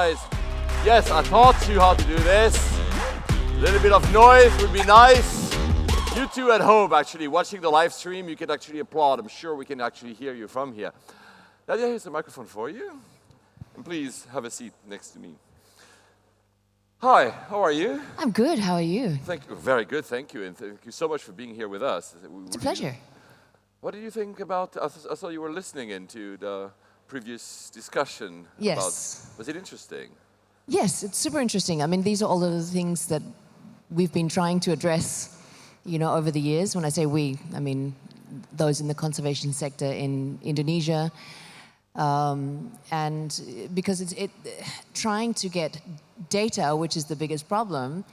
Guys, yes, I taught you how to do this. A little bit of noise would be nice. You two at home, actually, watching the live stream, you can actually applaud. I'm sure we can actually hear you from here. Nadya, here's the microphone for you. And please have a seat next to me. Hi, how are you? I'm good. How are you? Thank you. Very good, thank you. And thank you so much for being here with us. It's a pleasure. What did you think about, I saw you were listening into the previous discussion. Yes. Was it interesting? Yes, it's super interesting. I mean, these are all of the things that we've been trying to address, over the years. When I say we, I mean those in the conservation sector in Indonesia. And because it's trying to get data, which is the biggest problem,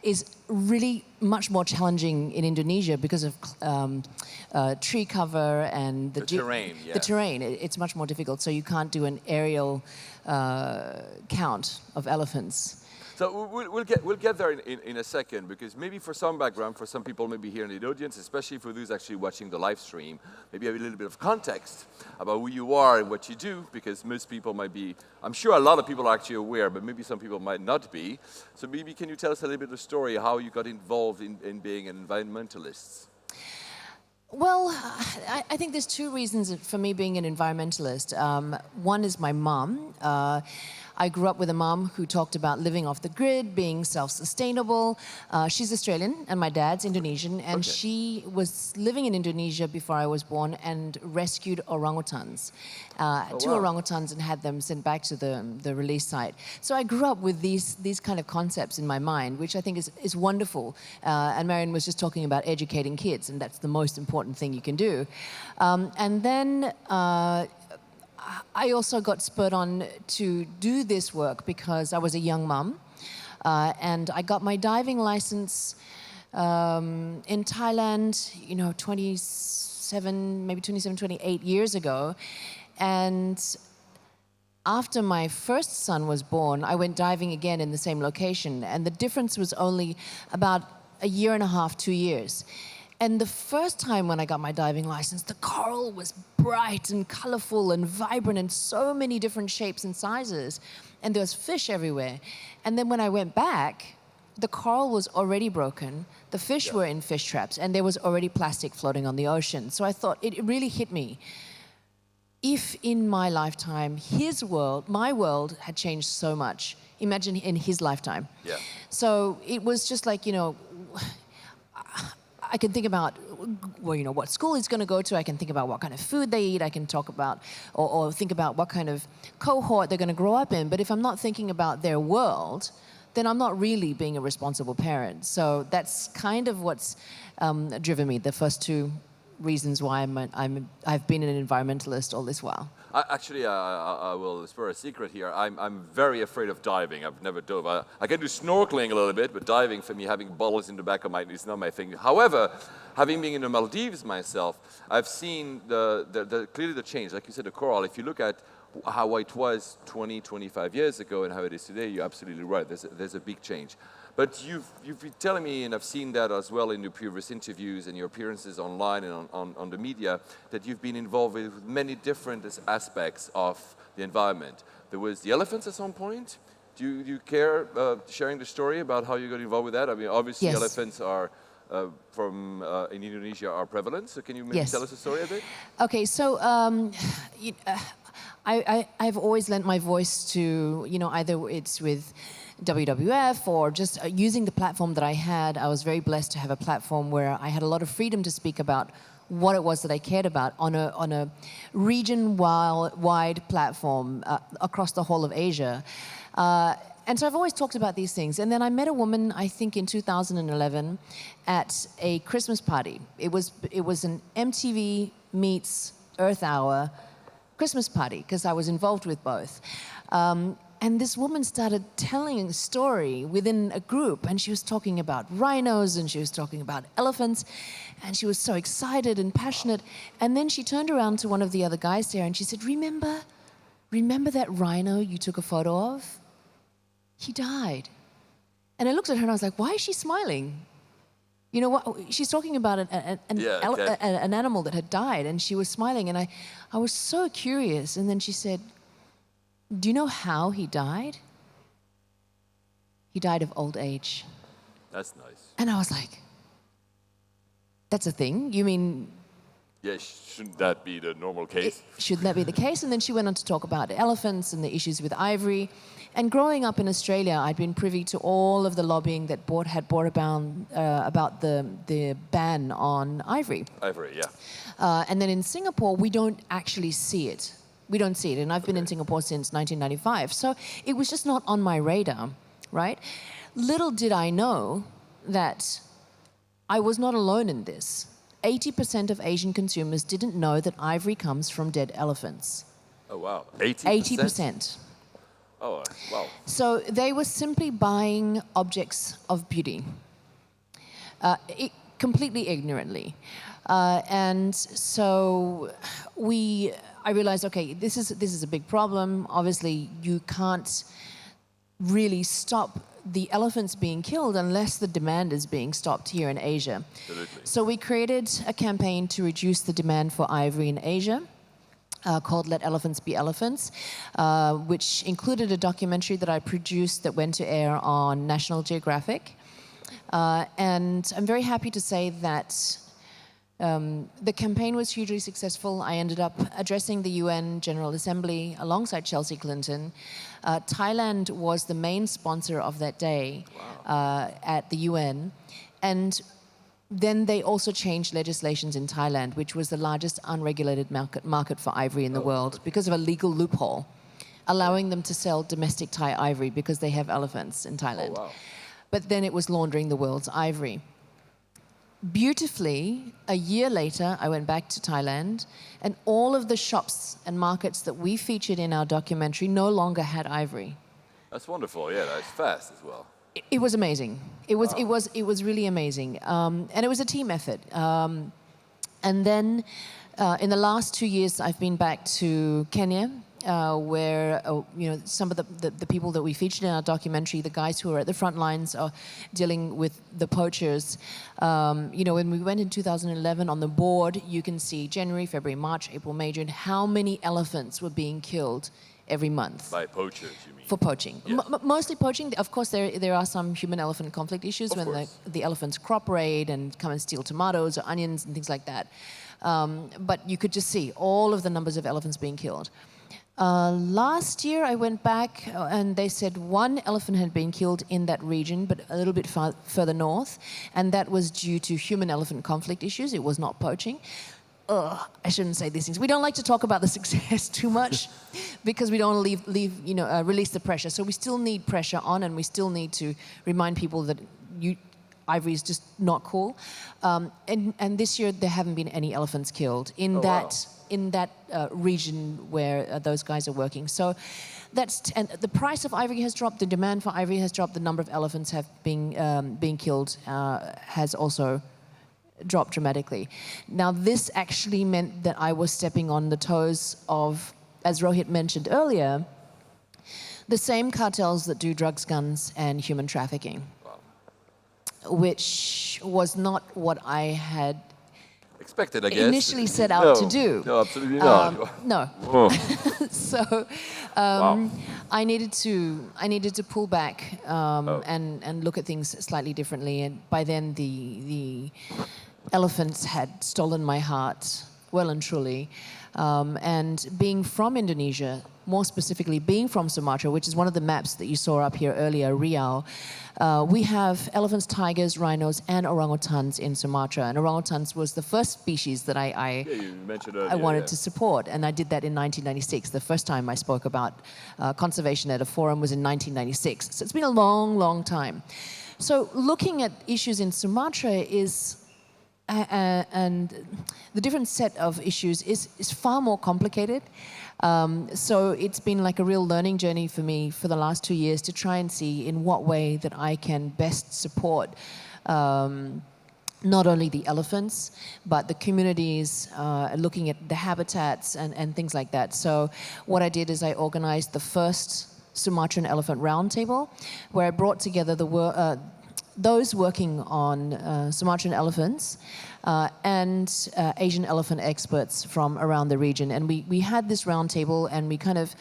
is really much more challenging in Indonesia because of tree cover and the terrain. Yeah. The terrain. It's much more difficult, so you can't do an aerial count of elephants. So we'll get there in a second, because maybe for some background, for some people maybe here in the audience, especially for those actually watching the live stream, maybe have a little bit of context about who you are and what you do, because most people might be, I'm sure a lot of people are actually aware, but maybe some people might not be. So maybe can you tell us a little bit of the story, how you got involved in being an environmentalist? Well, I think there's two reasons for me being an environmentalist. One is my mom. I grew up with a mom who talked about living off the grid, being self-sustainable. She's Australian and my dad's Indonesian, and she was living in Indonesia before I was born and rescued orangutans, two orangutans, and had them sent back to the release site. So I grew up with these kind of concepts in my mind, which I think is wonderful. And Marion was just talking about educating kids, and that's the most important thing you can do. And then I also got spurred on to do this work because I was a young mum, and I got my diving license in Thailand, 28 years ago. And after my first son was born, I went diving again in the same location, and the difference was only about a year and a half, 2 years. And the first time when I got my diving license, the coral was bright and colorful and vibrant in so many different shapes and sizes. And there was fish everywhere. And then when I went back, the coral was already broken, the fish were in fish traps, and there was already plastic floating on the ocean. So I thought, it really hit me. If in my lifetime, my world had changed so much, imagine in his lifetime. Yeah. So it was just like, I can think about, what school he's going to go to. I can think about what kind of food they eat. I can talk about or think about what kind of cohort they're going to grow up in. But if I'm not thinking about their world, then I'm not really being a responsible parent. So that's kind of what's driven me, the first two reasons why I've been an environmentalist all this while. Actually, I will spare a secret here. I'm very afraid of diving. I've never dove. I can do snorkeling a little bit, but diving for me, having bubbles in the back of my is not my thing. However, having been in the Maldives myself, I've seen clearly the change. Like you said, the coral. If you look at how it was 20, 25 years ago and how it is today, you're absolutely right. There's a big change. But you've been telling me, and I've seen that as well in your previous interviews and your appearances online and on the media, that you've been involved with many different aspects of the environment. There was the elephants at some point. Do you care sharing the story about how you got involved with that? I mean, obviously elephants are in Indonesia are prevalent. So can you maybe tell us a story a bit? Okay, so I've always lent my voice to, either it's with WWF or just using the platform that I had. I was very blessed to have a platform where I had a lot of freedom to speak about what it was that I cared about on a region-wide platform across the whole of Asia. And so I've always talked about these things. And then I met a woman, I think in 2011, at a Christmas party. It was an MTV meets Earth Hour Christmas party, because I was involved with both. And this woman started telling a story within a group, and she was talking about rhinos, and she was talking about elephants, and she was so excited and passionate. And then she turned around to one of the other guys there, and she said, remember that rhino you took a photo of? He died. And I looked at her and I was like, why is she smiling? You know what? She's talking about an animal that had died, and she was smiling, and I was so curious. And then she said, Do you know how he died? He died of old age. That's nice. And I was like, that's a thing? You mean... Yeah, shouldn't that be the normal case? Shouldn't that be the case? And then she went on to talk about elephants and the issues with ivory. And growing up in Australia, I'd been privy to all of the lobbying that had brought about the ban on ivory. Ivory, yeah. And then in Singapore, we don't actually see it. We don't see it. And I've been in Singapore since 1995. So it was just not on my radar, right? Little did I know that I was not alone in this. 80% of Asian consumers didn't know that ivory comes from dead elephants. Oh, wow. 80%? 80%. Oh, wow. So they were simply buying objects of beauty, completely ignorantly. And so I realized, okay, this is a big problem. Obviously, you can't really stop the elephants being killed unless the demand is being stopped here in Asia. Absolutely. So we created a campaign to reduce the demand for ivory in Asia. Called Let Elephants Be Elephants, which included a documentary that I produced that went to air on National Geographic. And I'm very happy to say that the campaign was hugely successful. I ended up addressing the UN General Assembly alongside Chelsea Clinton. Thailand was the main sponsor of that day at the UN. And then they also changed legislations in Thailand, which was the largest unregulated market for ivory in the world, because of a legal loophole, allowing them to sell domestic Thai ivory because they have elephants in Thailand. Oh, wow. But then it was laundering the world's ivory. Beautifully, a year later, I went back to Thailand, and all of the shops and markets that we featured in our documentary no longer had ivory. That's wonderful. Yeah, that's fast as well. It was amazing. It was really amazing, and it was a team effort. And then, in the last 2 years, I've been back to Kenya, where some of the people that we featured in our documentary, the guys who are at the front lines, are dealing with the poachers. When we went in 2011 on the board, you can see January, February, March, April, May, June, how many elephants were being killed every month. By poachers, you mean? For poaching. Yes. Mostly poaching. Of course, there are some human-elephant conflict issues Of when course. the elephants crop raid and come and steal tomatoes or onions and things like that. But you could just see all of the numbers of elephants being killed. Last year, I went back and they said one elephant had been killed in that region, but a little bit further north, and that was due to human-elephant conflict issues. It was not poaching. I shouldn't say these things. We don't like to talk about the success too much because we don't want to release the pressure. So we still need pressure on, and we still need to remind people that ivory is just not cool. And this year there haven't been any elephants killed in that region where those guys are working. So and the price of ivory has dropped, the demand for ivory has dropped, the number of elephants have being killed has also dropped dramatically. Now, this actually meant that I was stepping on the toes of, as Rohit mentioned earlier, the same cartels that do drugs, guns, and human trafficking, which was not what I had expected, I guess. Initially set out to do. No, absolutely not. No. Oh. So Wow. I needed to pull back and look at things slightly differently. And by then, the elephants had stolen my heart well and truly. And being from Indonesia, more specifically being from Sumatra, which is one of the maps that you saw up here earlier, Riau, we have elephants, tigers, rhinos, and orangutans in Sumatra. And orangutans was the first species that you mentioned earlier, I wanted to support. And I did that in 1996. The first time I spoke about conservation at a forum was in 1996. So it's been a long, long time. So looking at issues in Sumatra is... and the different set of issues is far more complicated. So it's been like a real learning journey for me for the last 2 years to try and see in what way that I can best support not only the elephants, but the communities, looking at the habitats and things like that. So what I did is I organized the first Sumatran Elephant Roundtable, where I brought together those working on Sumatran elephants and Asian elephant experts from around the region. And we had this roundtable, and we kind of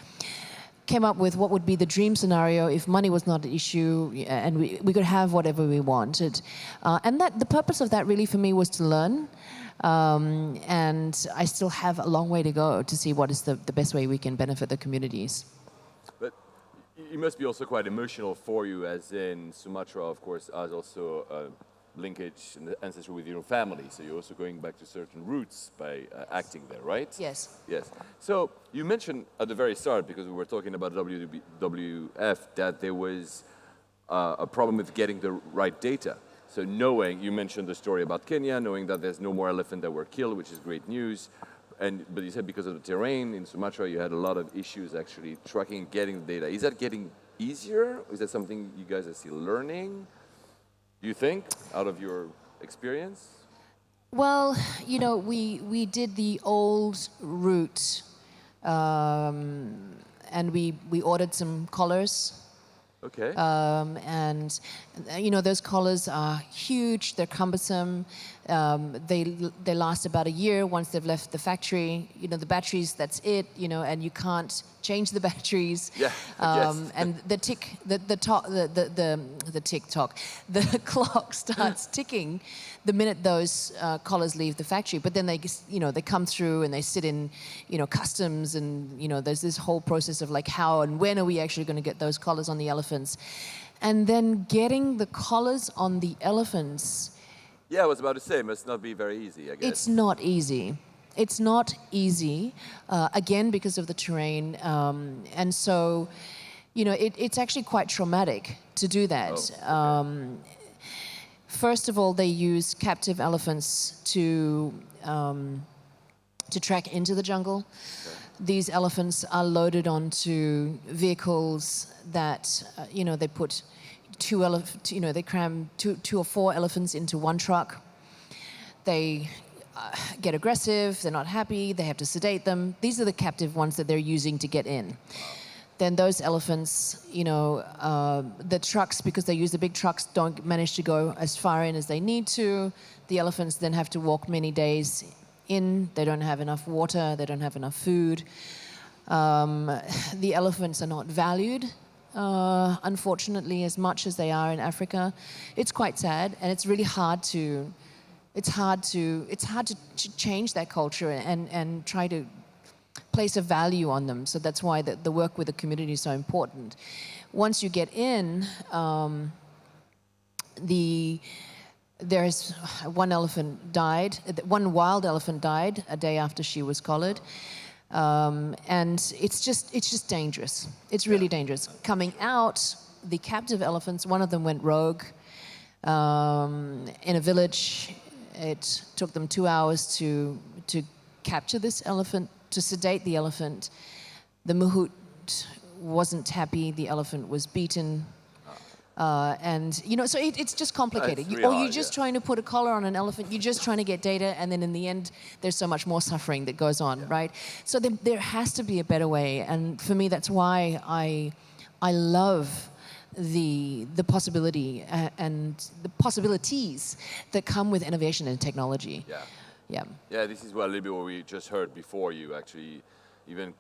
came up with what would be the dream scenario if money was not an issue and we could have whatever we wanted. And that the purpose of that really for me was to learn. And I still have a long way to go to see what is the best way we can benefit the communities. But it must be also quite emotional for you, as in Sumatra, of course, has also a linkage and ancestry with your family. So you're also going back to certain roots by acting there, right? Yes. Yes. So you mentioned at the very start, because we were talking about WWF, that there was a problem with getting the right data. So knowing, you mentioned the story about Kenya, knowing that there's no more elephant that were killed, which is great news. But you said because of the terrain in Sumatra, you had a lot of issues actually tracking, getting the data. Is that getting easier? Is that something you guys are still learning, do you think, out of your experience? Well, you know, we did the old route, and we ordered some collars. Okay. And you know, those collars are huge. They're cumbersome. They last about a year once they've left the factory. You know, the batteries, that's it. You know, and you can't change the batteries. Yeah. Yes. And the clock starts ticking the minute those collars leave the factory. But then they come through and they sit in, you know, customs, and you know, there's this whole process of like how and when are we actually going to get those collars on the elephants, and then getting the collars on the elephants. Yeah, I was about to say, it must not be very easy, I guess. It's not easy. It's not easy, again, because of the terrain. And so, you know, it's actually quite traumatic to do that. Oh, okay. First of all, they use captive elephants to track into the jungle. Okay. These elephants are loaded onto vehicles that, you know, they put they cram two or four elephants into one truck. They get aggressive, they're not happy, they have to sedate them. These are the captive ones that they're using to get in. Then those elephants, you know, the trucks, because they use the big trucks, don't manage to go as far in as they need to. The elephants then have to walk many days in. They don't have enough water, they don't have enough food. The elephants are not valued, unfortunately, as much as they are in Africa. It's quite sad, and it's really hard to change that culture and try to place a value on them. So that's why the work with the community is so important. Once you get in, there's one elephant died. One wild elephant died a day after she was collared. And it's just dangerous. It's really dangerous. Coming out, the captive elephants, one of them went rogue in a village. It took them 2 hours to capture this elephant, to sedate the elephant. The mahout wasn't happy. The elephant was beaten. And, you know, so it's just complicated. You're just trying to put a collar on an elephant. You're just trying to get data. And then in the end, there's so much more suffering that goes on, right? So there has to be a better way. And for me, that's why I love the possibility and the possibilities that come with innovation and technology. Yeah, this is what a little bit what we just heard before you actually, even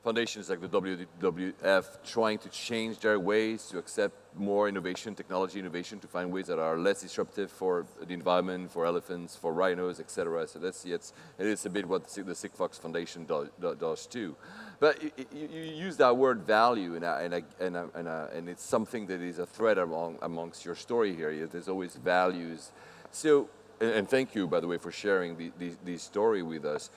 foundations like the WWF trying to change their ways to accept more innovation, technology innovation, to find ways that are less disruptive for the environment, for elephants, for rhinos, etc. So that's it is a bit what the Sigfox Foundation does too. But you use that word value, and it's something that is a thread amongst your story here. There's always values. So, and thank you, by the way, for sharing this story with us.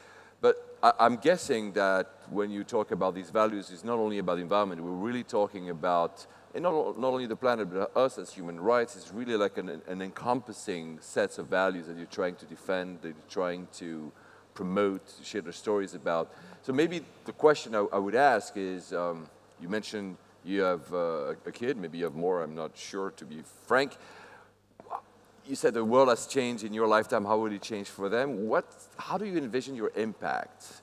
But I'm guessing that when you talk about these values, it's not only about the environment. We're really talking about, and not only the planet, but us as human rights. It's really like an encompassing set of values that you're trying to defend, that you're trying to promote, to share the stories about. So maybe the question I would ask is, you mentioned you have a kid, maybe you have more, I'm not sure, to be frank. You said the world has changed in your lifetime. How will it change for them? How do you envision your impact?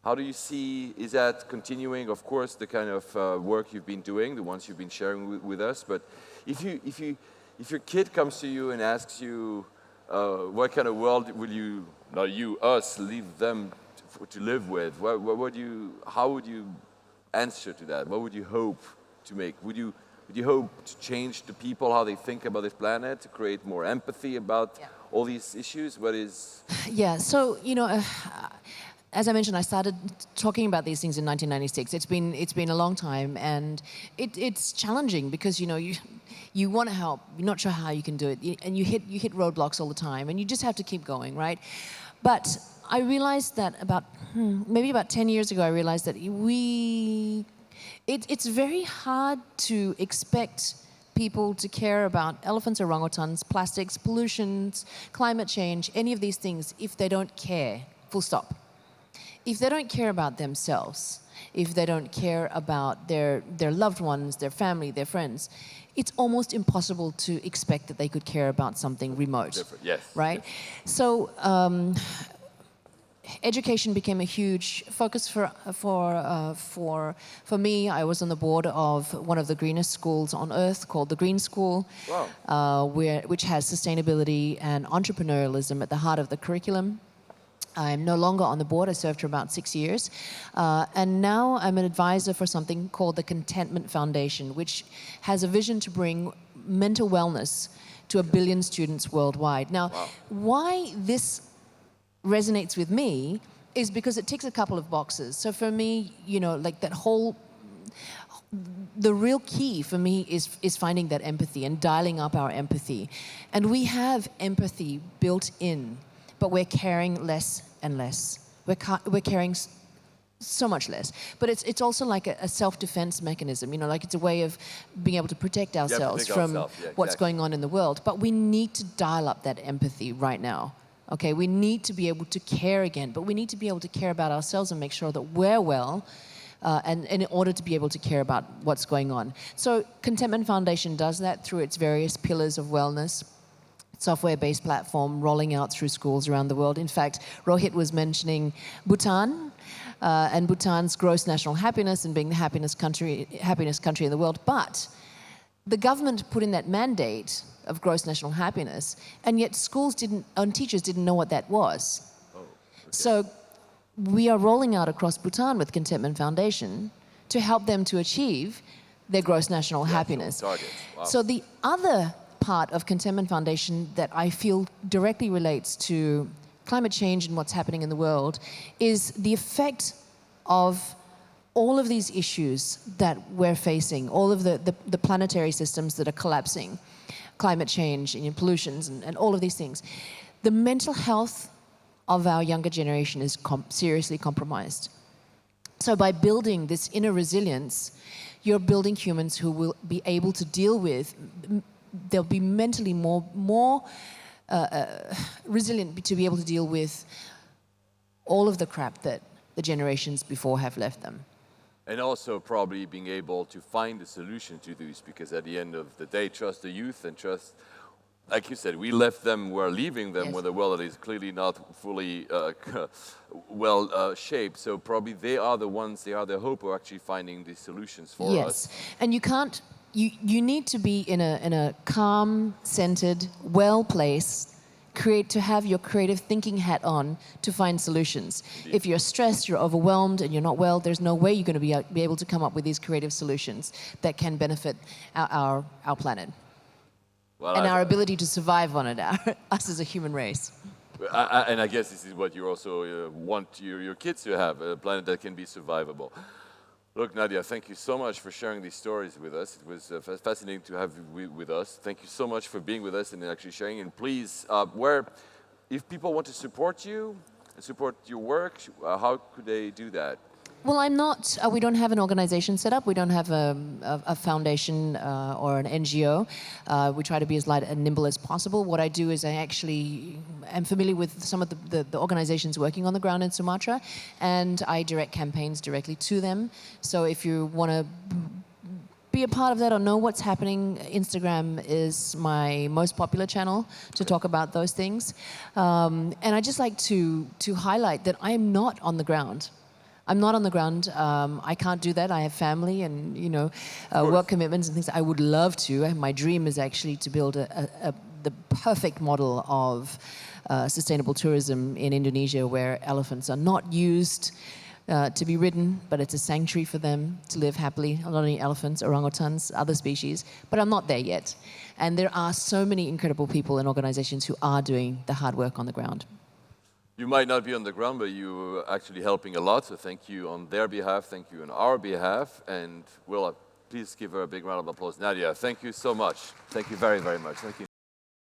How do you see, is that continuing, of course, the kind of work you've been doing, the ones you've been sharing with us, but if your kid comes to you and asks you, what kind of world will you, not you, us, leave them to live with? How would you answer to that? What would you hope to make? Would you hope to change the people, how they think about this planet, to create more empathy about all these issues? What is... Yeah, so, as I mentioned, I started talking about these things in 1996. It's been a long time, and it's challenging because, you want to help, you're not sure how you can do it, and you hit roadblocks all the time, and you just have to keep going, right? But I realized that maybe about 10 years ago, I realized that it's very hard to expect people to care about elephants, orangutans, plastics, pollutions, climate change, any of these things, if they don't care, full stop. If they don't care about themselves, if they don't care about their loved ones, their family, their friends, it's almost impossible to expect that they could care about something remote. Different, yes. Right? Yes. So education became a huge focus for me. I was on the board of one of the greenest schools on earth called the Green School, which has sustainability and entrepreneurialism at the heart of the curriculum. I'm no longer on the board. I served for about 6 years. And now I'm an advisor for something called the Contentment Foundation, which has a vision to bring mental wellness to 1 billion students worldwide. Now, why this resonates with me is because it ticks a couple of boxes. So for me, like the real key for me is finding that empathy and dialing up our empathy. And we have empathy built in, but we're caring less and less. We're caring so much less. But it's also like a self-defense mechanism, like it's a way of being able to protect ourselves from what's going on in the world. But we need to dial up that empathy right now. Okay, we need to be able to care again, but we need to be able to care about ourselves and make sure that we're well, and in order to be able to care about what's going on. So Contentment Foundation does that through its various pillars of wellness, software-based platform rolling out through schools around the world. In fact, Rohit was mentioning Bhutan, and Bhutan's gross national happiness and being the happiest country in the world. But the government put in that mandate of gross national happiness, and yet schools and teachers didn't know what that was. Oh, okay. So we are rolling out across Bhutan with Contentment Foundation to help them to achieve their gross national happiness. Wow. So the other part of Contentment Foundation that I feel directly relates to climate change and what's happening in the world is the effect of all of these issues that we're facing, all of the planetary systems that are collapsing, climate change and pollutions and all of these things. The mental health of our younger generation is seriously compromised. So by building this inner resilience, you're building humans who will be able to deal with, they'll be mentally more resilient to be able to deal with all of the crap that the generations before have left them. And also probably being able to find a solution to these, because at the end of the day, trust the youth and trust, like you said, we're leaving them with a world that is clearly not fully shaped. So probably they are the hope of actually finding these solutions for us. Yes, and you need to be in a calm, centered, well-placed, to have your creative thinking hat on to find solutions. Indeed. If you're stressed, you're overwhelmed, and you're not well, there's no way you're going to be able to come up with these creative solutions that can benefit our planet. And our ability to survive on it, us as a human race. And I guess this is what you also want your kids to have, a planet that can be survivable. Look, Nadya, thank you so much for sharing these stories with us. It was fascinating to have you with us. Thank you so much for being with us and actually sharing. And please, if people want to support you and support your work, how could they do that? Well, I'm not, we don't have an organization set up. We don't have a foundation or an NGO. We try to be as light and nimble as possible. What I do is I actually am familiar with some of the organizations working on the ground in Sumatra, and I direct campaigns directly to them. So if you want to be a part of that or know what's happening, Instagram is my most popular channel to talk about those things. And I just like to highlight that I am not on the ground. I'm not on the ground. I can't do that. I have family and work commitments and things. I would love to. My dream is actually to build the perfect model of sustainable tourism in Indonesia, where elephants are not used to be ridden, but it's a sanctuary for them to live happily, not only elephants, orangutans, other species, but I'm not there yet. And there are so many incredible people and organizations who are doing the hard work on the ground. You might not be on the ground, but you're actually helping a lot, so thank you on their behalf, thank you on our behalf, and please give her a big round of applause. Nadya, thank you so much. Thank you very, very much. Thank you.